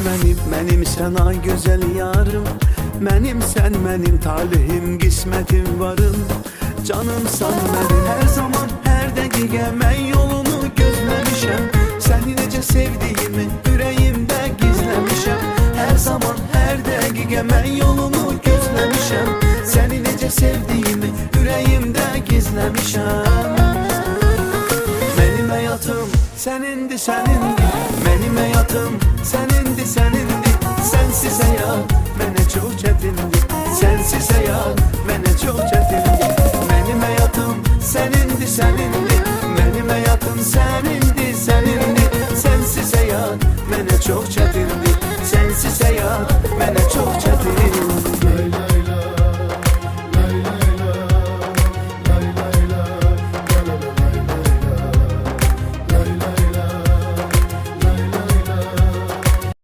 Mənim sən ay gözəl yarım, mənim sən mənim talihim, qismətim varım. Canımsan mənim hər zaman, hər dəqiqə mən yolunu gözləmişəm. Səni necə sevdiyimi ürəyimdə gizləmişəm. Hər zaman, hər dəqiqə mən yolunu gözləmişəm. Səni necə sevdiyimi ürəyimdə gizləmişəm. Mənim həyatım sənindir, sənindir. Mənim həyatım sənindir, sənindir. Sənsiz həyat mənə çox çətindir. Sənsiz həyat mənə çox çətindir. Mənim həyatım sənindir, sənindir. Mənim həyatım sənindir, sənindir. Sənsiz həyat mənə çox çətindir. Sənsiz həyat mənə çox çətindir.